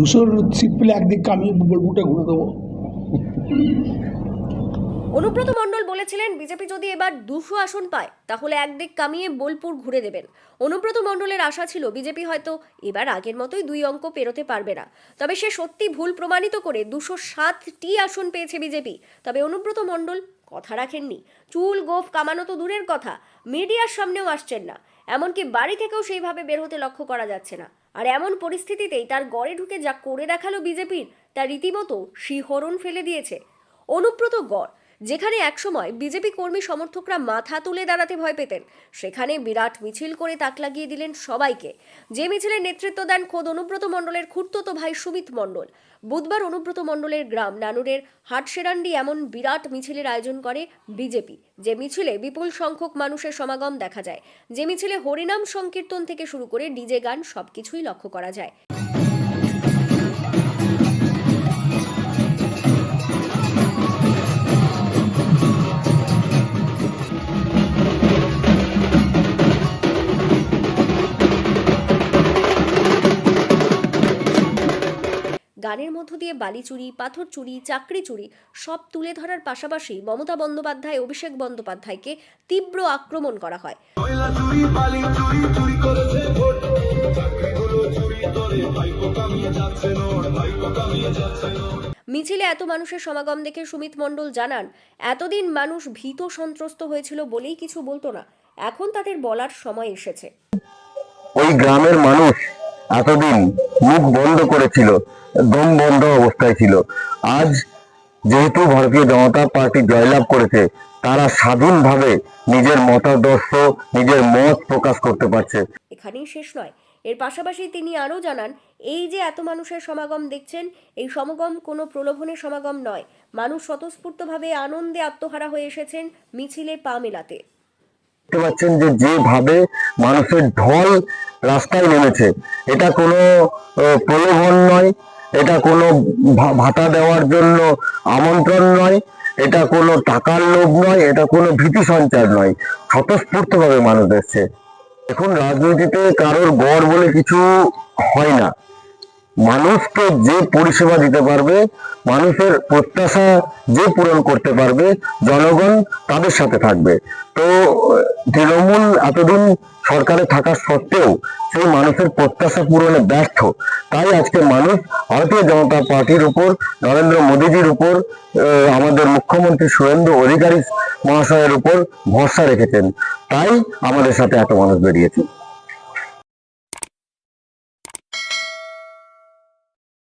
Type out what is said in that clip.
200 seat পেলে একদিকে আমি বোলপুরটা ঘুরে দেবো। অনুব্রত মণ্ডল বলেছিলেন বিজেপি যদি এবার 200 আসন পায় তাহলে একদিক কামিয়ে বোলপুর ঘুরে দেবেন। অনুব্রত মণ্ডলের আশা ছিল বিজেপি হয়তো এবার আগের মতোই 2 অঙ্ক পেরোতে পারবে না, তবে সে সত্যি ভুল প্রমাণিত করে 207টি আসন পেয়েছে বিজেপি। তবে অনুব্রত মণ্ডল কথা রাখেননি। চুল গোফ কামানো তো দূরের কথা, মিডিয়ার সামনেও আসছেন না, এমনকি বাড়ি থেকেও সেইভাবে বের হতে লক্ষ্য করা যাচ্ছে না। আর এমন পরিস্থিতিতেই তার গড়ে ঢুকে যা করে দেখালো বিজেপির, তা রীতিমতো শিহরণ ফেলে দিয়েছে। অনুব্রত গড়, যেখানে একসময় বিজেপি কর্মী সমর্থকরা মাথা তুলে দাঁড়াতে ভয় পেতেন, সেখানে বিরাট মিছিল করে তাক লাগিয়ে দিলেন সবাইকে। যে মিছিলের নেতৃত্ব দেন খোদ অনুব্রত মণ্ডলের খুড়তুতো ভাই সুমিত মণ্ডল। বুধবার অনুব্রত মণ্ডলের গ্রাম নানুরের হাটসেরান্ডি এমন বিরাট মিছিলের আয়োজন করে বিজেপি, যে মিছিলে বিপুল সংখ্যক মানুষের সমাগম দেখা যায়। যে মিছিলে হরিনাম সংকীর্তন থেকে শুরু করে ডিজে গান সবকিছুই লক্ষ্য করা যায়। গানের মধ্য দিয়ে বালি চুরি, পাথর চুরি, চাকরি চুরি সব তুলে ধরার পাশাপাশি মমতা বন্দ্যোপাধ্যায়, অভিষেক বন্দ্যোপাধ্যায়কে তীব্র আক্রমণ করা হয়। মিছিলে এত মানুষের সমাগম দেখে সুমিত মণ্ডল জানান, এতদিন মানুষ ভীত সন্ত্রস্ত হয়েছিল বলেই কিছু বলতো না, এখন তাদের বলার সময় এসেছে। ওই গ্রামের মানুষ এতদিন মুখ বন্ধ করেছিল, দম বন্ধ অবস্থায় ছিল। আজ যেহেতু ভারতীয় জনতা পার্টি জয়লাভ করেছে, তারা স্বাধীনভাবে নিজের মতাদর্শ, নিজের মত প্রকাশ করতে পারছে। এখানেই শেষ নয়, এর পাশাপাশি তিনি আরও জানান, এই যে এত মানুষের সমাগম দেখছেন, এই সমাগম কোনো প্রলোভনের সমাগম নয়। মানুষ স্বতঃস্ফূর্তভাবে আনন্দে আত্মহারা হয়ে এসেছেন মিছিলে পা মেলাতে। দেখতে পাচ্ছেন যে যেভাবে মানুষের ঢল রাস্তায় নেমেছে, এটা কোনো প্রলোভন নয়, এটা কোনো ভাতা দেওয়ার জন্য আমন্ত্রণ নয়, এটা কোনো টাকার লোভ নয়, এটা কোনো ভীতি সঞ্চার নয়, স্বতঃস্ফূর্তভাবে মানুষ এসছে। এখন রাজনীতিতে কারোর গড় বলে কিছু হয় না। মানুষকে যে পরিষেবা দিতে পারবে, মানুষের প্রত্যাশা যে পূরণ করতে পারবে, জনগণ তাদের সাথে থাকবে। তো তৃণমূল এতদিন সরকারে থাকা সত্ত্বেও সেই মানুষের প্রত্যাশা পূরণে ব্যর্থ। তাই আজকে মানুষ ভারতীয় জনতা পার্টির উপর, নরেন্দ্র মোদীজির উপর, আমাদের মুখ্যমন্ত্রী শুভেন্দু অধিকারী মহাশয়ের উপর ভরসা রেখেছেন। তাই আমাদের সাথে এত মানুষ বেরিয়েছে।